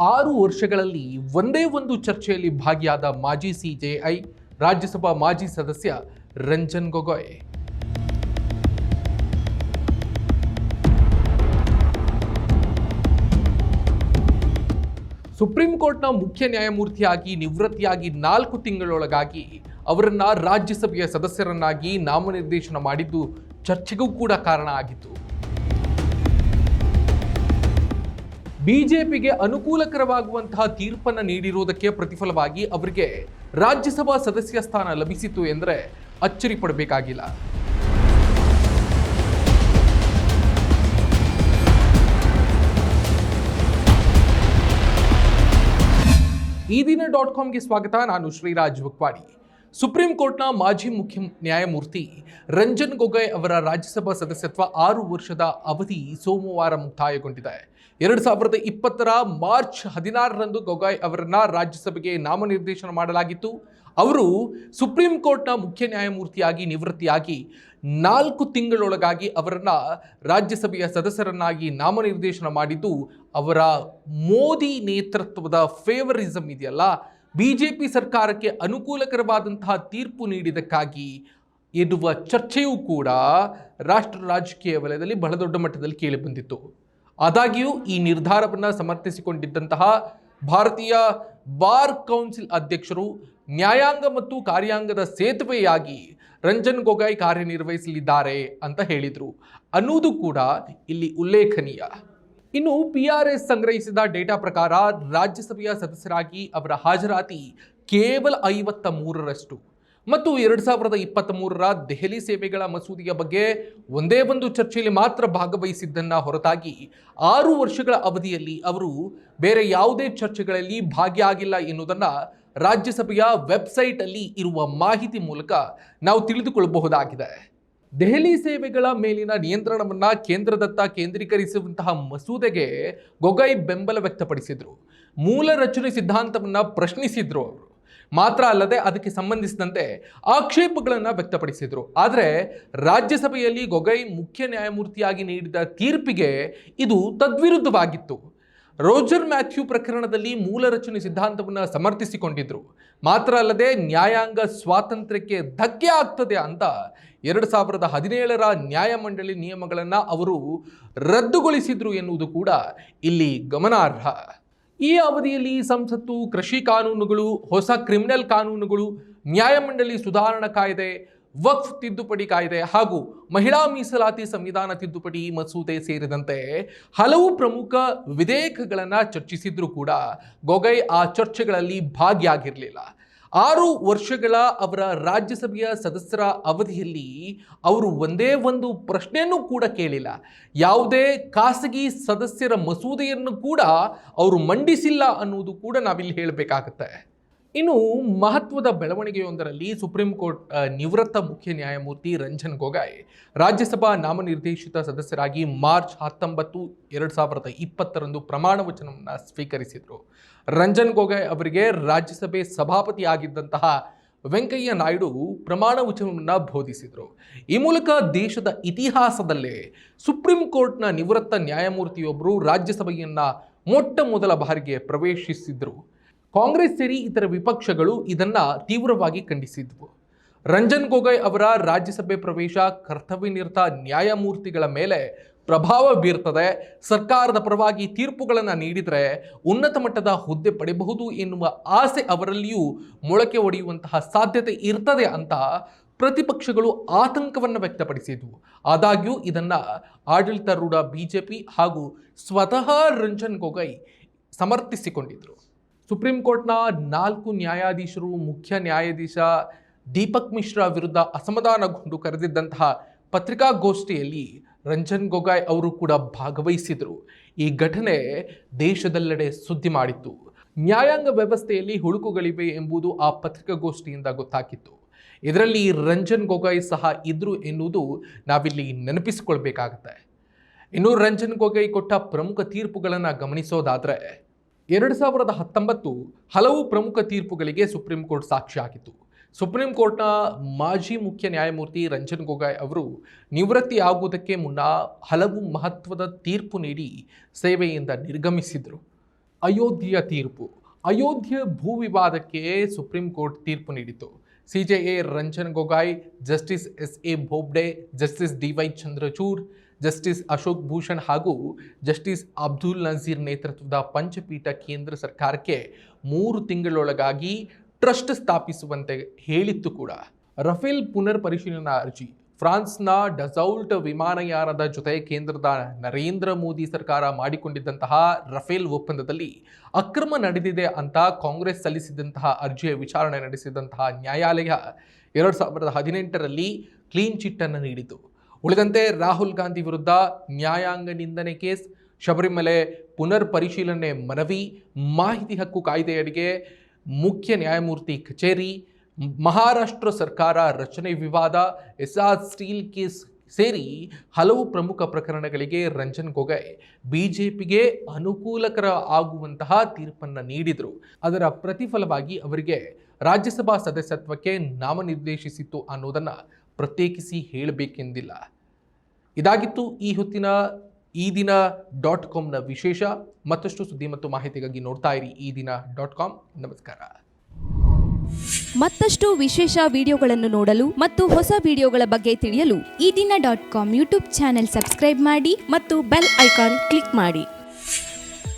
6 ವರ್ಷಗಳಲ್ಲಿ ಒಂದೇ ಒಂದು ಚರ್ಚೆಯಲ್ಲಿ ಭಾಗಿಯಾದ ಮಾಜಿ ಸಿಜೆಐ ರಾಜ್ಯಸಭಾ ಮಾಜಿ ಸದಸ್ಯ ರಂಜನ್ ಗೊಗೊಯ್. ಸುಪ್ರೀಂ ಕೋರ್ಟ್ನ ಮುಖ್ಯ ನ್ಯಾಯಮೂರ್ತಿಯಾಗಿ ನಿವೃತ್ತಿಯಾಗಿ 4 ತಿಂಗಳೊಳಗಾಗಿ ಅವರನ್ನ ರಾಜ್ಯಸಭೆಯ ಸದಸ್ಯರನ್ನಾಗಿ ನಾಮನಿರ್ದೇಶನ ಮಾಡಿದ್ದು ಚರ್ಚೆಗೂ ಕೂಡ ಕಾರಣ ಆಗಿತ್ತು. ಬಿಜೆಪಿಗೆ ಅನುಕೂಲಕರವಾಗುವಂತಹ ತೀರ್ಪನ್ನು ನೀಡಿರುವುದಕ್ಕೆ ಪ್ರತಿಫಲವಾಗಿ ಅವರಿಗೆ ರಾಜ್ಯಸಭಾ ಸದಸ್ಯ ಸ್ಥಾನ ಲಭಿಸಿತು ಎಂದರೆ ಅಚ್ಚರಿ ಪಡಬೇಕಾಗಿಲ್ಲ. ಈ ದಿನ .comಗೆ ಸ್ವಾಗತ. ನಾನು ಶ್ರೀರಾಜ್ ಬಕ್ವಾಡಿ. ಸುಪ್ರೀಂ ಕೋರ್ಟ್ನ ಮಾಜಿ ಮುಖ್ಯ ನ್ಯಾಯಮೂರ್ತಿ ರಂಜನ್ ಗೊಗೊಯ್ ಅವರ ರಾಜ್ಯಸಭಾ ಸದಸ್ಯತ್ವ 6 ವರ್ಷದ ಅವಧಿ ಸೋಮವಾರ ಮುಕ್ತಾಯಗೊಂಡಿದೆ. 2020 ಮಾರ್ಚ್ 16ರಂದು ಗೊಗೊಯ್ ಅವರನ್ನ ರಾಜ್ಯಸಭೆಗೆ ನಾಮನಿರ್ದೇಶನ ಮಾಡಲಾಗಿತ್ತು. ಅವರು ಸುಪ್ರೀಂ ಕೋರ್ಟ್ನ ಮುಖ್ಯ ನ್ಯಾಯಮೂರ್ತಿಯಾಗಿ ನಿವೃತ್ತಿಯಾಗಿ 4 ತಿಂಗಳೊಳಗಾಗಿ ಅವರನ್ನ ರಾಜ್ಯಸಭೆಯ ಸದಸ್ಯರನ್ನಾಗಿ ನಾಮನಿರ್ದೇಶನ ಮಾಡಿದ್ದು ಅವರ ಮೋದಿ ನೇತೃತ್ವದ ಫೇವರಿಸಂ ಇದೆಯಲ್ಲ, ಬಿಜೆಪಿ ಸರ್ಕಾರಕ್ಕೆ ಅನುಕೂಲಕರವಾದಂತಹ ತೀರ್ಪು ನೀಡಿದ್ದಕ್ಕಾಗಿ ಎನ್ನುವ ಚರ್ಚೆಯೂ ಕೂಡ ರಾಷ್ಟ್ರ ರಾಜಕೀಯ ವಲಯದಲ್ಲಿ ಬಹಳ ದೊಡ್ಡ ಮಟ್ಟದಲ್ಲಿ ಕೇಳಿಬಂದಿತ್ತು. ಆದಾಗ್ಯೂ ಈ ನಿರ್ಧಾರವನ್ನು ಸಮರ್ಥಿಸಿಕೊಂಡಿದ್ದಂತಹ ಭಾರತೀಯ ಬಾರ್ ಕೌನ್ಸಿಲ್ ಅಧ್ಯಕ್ಷರು ನ್ಯಾಯಾಂಗ ಮತ್ತು ಕಾರ್ಯಾಂಗದ ಸೇತುವೆಯಾಗಿ ರಂಜನ್ ಗೊಗೊಯ್ ಕಾರ್ಯನಿರ್ವಹಿಸಲಿದ್ದಾರೆ ಅಂತ ಹೇಳಿದರು ಅನ್ನೋದು ಕೂಡ ಇಲ್ಲಿ ಉಲ್ಲೇಖನೀಯ. ಇನ್ನು PRS ಸಂಗ್ರಹಿಸಿದ ಡೇಟಾ ಪ್ರಕಾರ ರಾಜ್ಯಸಭೆಯ ಸದಸ್ಯರಾಗಿ ಅವರ ಹಾಜರಾತಿ ಕೇವಲ 53ರಷ್ಟು ಮತ್ತು 2023ರ ದೆಹಲಿ ಸೇವೆಗಳ ಮಸೂದೆಯ ಬಗ್ಗೆ ಒಂದೇ ಒಂದು ಚರ್ಚೆಯಲ್ಲಿ ಮಾತ್ರ ಭಾಗವಹಿಸಿದ್ದನ್ನು ಹೊರತಾಗಿ 6 ವರ್ಷಗಳ ಅವಧಿಯಲ್ಲಿ ಅವರು ಬೇರೆ ಯಾವುದೇ ಚರ್ಚೆಗಳಲ್ಲಿ ಭಾಗಿಯಾಗಿಲ್ಲ ಎನ್ನುವುದನ್ನು ರಾಜ್ಯಸಭೆಯ ವೆಬ್ಸೈಟಲ್ಲಿ ಇರುವ ಮಾಹಿತಿ ಮೂಲಕ ನಾವು ತಿಳಿದುಕೊಳ್ಳಬಹುದಾಗಿದೆ. ದೆಹಲಿ ಸೇವೆಗಳ ಮೇಲಿನ ನಿಯಂತ್ರಣವನ್ನು ಕೇಂದ್ರದತ್ತ ಕೇಂದ್ರೀಕರಿಸುವಂತಹ ಮಸೂದೆಗೆ ಗೊಗೊಯ್ ಬೆಂಬಲ ವ್ಯಕ್ತಪಡಿಸಿದರು. ಮೂಲ ರಚನೆ ಸಿದ್ಧಾಂತವನ್ನು ಪ್ರಶ್ನಿಸಿದ್ರು ಅವರು. ಮಾತ್ರ ಅಲ್ಲದೆ ಅದಕ್ಕೆ ಸಂಬಂಧಿಸಿದಂತೆ ಆಕ್ಷೇಪಗಳನ್ನು ವ್ಯಕ್ತಪಡಿಸಿದರು. ಆದರೆ ರಾಜ್ಯಸಭೆಯಲ್ಲಿ ಗೊಗೊಯ್ ಮುಖ್ಯ ನ್ಯಾಯಮೂರ್ತಿಯಾಗಿ ನೀಡಿದ ತೀರ್ಪಿಗೆ ಇದು ತದ್ವಿರುದ್ಧವಾಗಿತ್ತು. ರೋಜರ್ ಮ್ಯಾಥ್ಯೂ ಪ್ರಕರಣದಲ್ಲಿ ಮೂಲ ರಚನೆ ಸಿದ್ಧಾಂತವನ್ನು ಸಮರ್ಥಿಸಿಕೊಂಡಿದ್ರು. ಮಾತ್ರ ಅಲ್ಲದೆ ನ್ಯಾಯಾಂಗ ಸ್ವಾತಂತ್ರ್ಯಕ್ಕೆ ಧಕ್ಕೆ ಆಗ್ತದೆ ಅಂತ 2017ರ ನ್ಯಾಯಮಂಡಳಿ ನಿಯಮಗಳನ್ನು ಅವರು ರದ್ದುಗೊಳಿಸಿದ್ರು ಎನ್ನುವುದು ಕೂಡ ಇಲ್ಲಿ ಗಮನಾರ್ಹ. ಈ ಅವಧಿಯಲ್ಲಿ ಸಂಸತ್ತು, ಕೃಷಿ ಕಾನೂನುಗಳು, ಹೊಸ ಕ್ರಿಮಿನಲ್ ಕಾನೂನುಗಳು, ನ್ಯಾಯಮಂಡಳಿ ಸುಧಾರಣಾ ಕಾಯ್ದೆ, ವಕ್ಫ್ ತಿದ್ದುಪಡಿ ಕಾಯ್ದೆ ಹಾಗೂ ಮಹಿಳಾ ಮೀಸಲಾತಿ ಸಂವಿಧಾನ ತಿದ್ದುಪಡಿ ಮಸೂದೆ ಸೇರಿದಂತೆ ಹಲವು ಪ್ರಮುಖ ವಿಧೇಯಕಗಳನ್ನು ಚರ್ಚಿಸಿದ್ರೂ ಕೂಡ ಗೊಗೊಯ್ ಆ ಚರ್ಚೆಗಳಲ್ಲಿ ಭಾಗಿಯಾಗಿರಲಿಲ್ಲ. 6 ವರ್ಷಗಳ ಅವರ ರಾಜ್ಯಸಭೆಯ ಸದಸ್ಯರ ಅವಧಿಯಲ್ಲಿ ಅವರು ಒಂದೇ ಒಂದು ಪ್ರಶ್ನೆಯನ್ನು ಕೂಡ ಕೇಳಿಲ್ಲ. ಯಾವುದೇ ಖಾಸಗಿ ಸದಸ್ಯರ ಮಸೂದೆಯನ್ನು ಕೂಡ ಅವರು ಮಂಡಿಸಿಲ್ಲ ಅನ್ನುವುದು ಕೂಡ ನಾವಿಲ್ಲಿ ಹೇಳಬೇಕಾಗುತ್ತೆ. ಇನ್ನು ಮಹತ್ವದ ಬೆಳವಣಿಗೆಯೊಂದರಲ್ಲಿ ಸುಪ್ರೀಂ ಕೋರ್ಟ್ ನಿವೃತ್ತ ಮುಖ್ಯ ನ್ಯಾಯಮೂರ್ತಿ ರಂಜನ್ ಗೊಗೊಯ್ ರಾಜ್ಯಸಭಾ ನಾಮನಿರ್ದೇಶಿತ ಸದಸ್ಯರಾಗಿ ಮಾರ್ಚ್ 19, 2020ರಂದು ಪ್ರಮಾಣ ವಚನವನ್ನು ಸ್ವೀಕರಿಸಿದರು. ರಂಜನ್ ಗೊಗೊಯ್ ಅವರಿಗೆ ರಾಜ್ಯಸಭೆ ಸಭಾಪತಿಯಾಗಿದ್ದಂತಹ ವೆಂಕಯ್ಯ ನಾಯ್ಡು ಪ್ರಮಾಣ ವಚನವನ್ನು ಬೋಧಿಸಿದರು. ಈ ಮೂಲಕ ದೇಶದ ಇತಿಹಾಸದಲ್ಲೇ ಸುಪ್ರೀಂ ಕೋರ್ಟ್ನ ನಿವೃತ್ತ ನ್ಯಾಯಮೂರ್ತಿಯೊಬ್ಬರು ರಾಜ್ಯಸಭೆಯನ್ನು ಮೊಟ್ಟ ಮೊದಲ ಬಾರಿಗೆ ಪ್ರವೇಶಿಸಿದರು. ಕಾಂಗ್ರೆಸ್ ಸೇರಿ ಇತರ ವಿಪಕ್ಷಗಳು ಇದನ್ನ ತೀವ್ರವಾಗಿ ಖಂಡಿಸಿದ್ವು. ರಂಜನ್ ಗೊಗೊಯ್ ಅವರ ರಾಜ್ಯಸಭೆ ಪ್ರವೇಶ ಕರ್ತವ್ಯನಿರತ ನ್ಯಾಯಮೂರ್ತಿಗಳ ಮೇಲೆ ಪ್ರಭಾವ ಬೀರ್ತದೆ, ಸರ್ಕಾರದ ಪರವಾಗಿ ತೀರ್ಪುಗಳನ್ನು ನೀಡಿದರೆ ಉನ್ನತ ಮಟ್ಟದ ಹುದ್ದೆ ಪಡೆಯಬಹುದು ಎನ್ನುವ ಆಸೆ ಅವರಲ್ಲಿಯೂ ಮೊಳಕೆ ಒಡೆಯುವಂತಹ ಸಾಧ್ಯತೆ ಇರ್ತದೆ ಅಂತ ಪ್ರತಿಪಕ್ಷಗಳು ಆತಂಕವನ್ನು ವ್ಯಕ್ತಪಡಿಸಿದ್ವು. ಆದಾಗ್ಯೂ ಇದನ್ನು ಆಡಳಿತಾರೂಢ ಬಿಜೆಪಿ ಹಾಗೂ ಸ್ವತಃ ರಂಜನ್ ಗೊಗೊಯ್ ಸಮರ್ಥಿಸಿಕೊಂಡಿದ್ರು. ಸುಪ್ರೀಂ ಕೋರ್ಟ್ನ 4 ನ್ಯಾಯಾಧೀಶರು ಮುಖ್ಯ ನ್ಯಾಯಾಧೀಶ ದೀಪಕ್ ಮಿಶ್ರಾ ವಿರುದ್ಧ ಅಸಮಾಧಾನಗೊಂಡು ಕರೆದಿದ್ದಂತಹ ಪತ್ರಿಕಾಗೋಷ್ಠಿಯಲ್ಲಿ ರಂಜನ್ ಗೊಗೊಯ್ ಅವರು ಕೂಡ ಭಾಗವಹಿಸಿದರು. ಈ ಘಟನೆ ದೇಶದೆಲ್ಲೆಡೆ ಸುದ್ದಿ ಮಾಡಿತ್ತು. ನ್ಯಾಯಾಂಗ ವ್ಯವಸ್ಥೆಯಲ್ಲಿ ಹುಳುಕುಗಳಿವೆ ಎಂಬುದು ಆ ಪತ್ರಿಕಾಗೋಷ್ಠಿಯಿಂದ ಗೊತ್ತಾಗಿತ್ತು. ಇದರಲ್ಲಿ ರಂಜನ್ ಗೊಗೊಯ್ ಸಹ ಇದ್ರು ಎನ್ನುವುದು ನಾವಿಲ್ಲಿ ನೆನಪಿಸಿಕೊಳ್ಬೇಕಾಗತ್ತೆ. ಇನ್ನು ರಂಜನ್ ಗೊಗೊಯ್ ಕೊಟ್ಟ ಪ್ರಮುಖ ತೀರ್ಪುಗಳನ್ನು ಗಮನಿಸೋದಾದರೆ 2019 ಹಲವು ಪ್ರಮುಖ ತೀರ್ಪುಗಳಿಗೆ ಸುಪ್ರೀಂ ಕೋರ್ಟ್ ಸಾಕ್ಷಿಯಾಗಿತ್ತು. ಸುಪ್ರೀಂ ಕೋರ್ಟ್ನ ಮಾಜಿ ಮುಖ್ಯ ನ್ಯಾಯಮೂರ್ತಿ ರಂಜನ್ ಗೊಗೊಯ್ ಅವರು ನಿವೃತ್ತಿಯಾಗುವುದಕ್ಕೆ ಮುನ್ನ ಹಲವು ಮಹತ್ವದ ತೀರ್ಪು ನೀಡಿ ಸೇವೆಯಿಂದ ನಿರ್ಗಮಿಸಿದರು. ಅಯೋಧ್ಯೆಯ ತೀರ್ಪು. ಅಯೋಧ್ಯೆ ಭೂ ವಿವಾದಕ್ಕೆ ಸುಪ್ರೀಂ ಕೋರ್ಟ್ ತೀರ್ಪು ನೀಡಿತು. CJI Ranjan Gogoi, justice S A. Bobde, justice D Y. Chandrachud, justice Ashok Bhushan ಹಾಗೂ ಜಸ್ಟಿಸ್ ಅಬ್ದುಲ್ ನಜೀರ್ ನೇತೃತ್ವದ ಪಂಚಪೀಠ ಕೇಂದ್ರ ಸರ್ಕಾರಕ್ಕೆ 3 ತಿಂಗಳೊಳಗಾಗಿ ಟ್ರಸ್ಟ್ ಸ್ಥಾಪಿಸುವಂತೆ ಹೇಳಿತ್ತು ಕೂಡ. ರಫೇಲ್ ಪುನರ್ ಪರಿಶೀಲನಾ ಅರ್ಜಿ. ಫ್ರಾನ್ಸ್ನ ಡಸೌಲ್ಟ್ ವಿಮಾನಯಾನದ ಜೊತೆ ಕೇಂದ್ರದ ನರೇಂದ್ರ ಮೋದಿ ಸರ್ಕಾರ ಮಾಡಿಕೊಂಡಿದ್ದಂತಹ ರಫೇಲ್ ಒಪ್ಪಂದದಲ್ಲಿ ಅಕ್ರಮ ನಡೆದಿದೆ ಅಂತ ಕಾಂಗ್ರೆಸ್ ಸಲ್ಲಿಸಿದಂತಹ ಅರ್ಜಿಯ ವಿಚಾರಣೆ ನಡೆಸಿದಂತಹ ನ್ಯಾಯಾಲಯ 2018ರಲ್ಲಿ ಕ್ಲೀನ್ ಚಿಟ್ ಅನ್ನು ನೀಡಿತು. ಉಳಿದಂತೆ ರಾಹುಲ್ ಗಾಂಧಿ ವಿರುದ್ಧ ನ್ಯಾಯಾಂಗ ನಿಂದನೆ ಕೇಸ್, ಶಬರಿಮಲೆ ಪುನರ್ ಪರಿಶೀಲನೆ ಮನವಿ, ಮಾಹಿತಿ ಹಕ್ಕು ಕಾಯ್ದೆಯಡಿಗೆ ಮುಖ್ಯ ನ್ಯಾಯಮೂರ್ತಿ ಕಚೇರಿ, ಮಹಾರಾಷ್ಟ್ರ ಸರ್ಕಾರ ರಚನೆ ವಿವಾದ, ಎಸ್ಆರ್ ಸ್ಟೀಲ್ ಕೇಸ್ ಸೇರಿ ಹಲವು ಪ್ರಮುಖ ಪ್ರಕರಣಗಳಿಗೆ ರಂಜನ್ ಗೊಗೊಯ್ ಬಿಜೆಪಿಗೆ ಅನುಕೂಲಕರ ಆಗುವಂತಹ ತೀರ್ಪನ್ನು ನೀಡಿದರು. ಅದರ ಪ್ರತಿಫಲವಾಗಿ ಅವರಿಗೆ ರಾಜ್ಯಸಭಾ ಸದಸ್ಯತ್ವಕ್ಕೆ ನಾಮನಿರ್ದೇಶಿಸಿತ್ತು ಅನ್ನೋದನ್ನು ಪ್ರತ್ಯೇಕಿಸಿ ಹೇಳಬೇಕೆಂದಿಲ್ಲ. ಇದಾಗಿತ್ತು ಈ ಹೊತ್ತಿನ ಈ ದಿನ.comನ ವಿಶೇಷ. ಮತ್ತಷ್ಟು ಸುದ್ದಿ ಮತ್ತು ಮಾಹಿತಿಗಾಗಿ ನೋಡ್ತಾ ಇರಿ ಈ ದಿನ.com. ನಮಸ್ಕಾರ. ಮತ್ತಷ್ಟು ವಿಶೇಷ ವಿಡಿಯೋಗಳನ್ನು ನೋಡಲು ಮತ್ತು ಹೊಸ ವಿಡಿಯೋಗಳ ಬಗ್ಗೆ ತಿಳಿಯಲು ಈ ದಿನ.com ಯೂಟ್ಯೂಬ್ ಚಾನೆಲ್ ಸಬ್ಸ್ಕ್ರೈಬ್ ಮಾಡಿ ಮತ್ತು ಬೆಲ್ ಐಕಾನ್ ಕ್ಲಿಕ್ ಮಾಡಿ.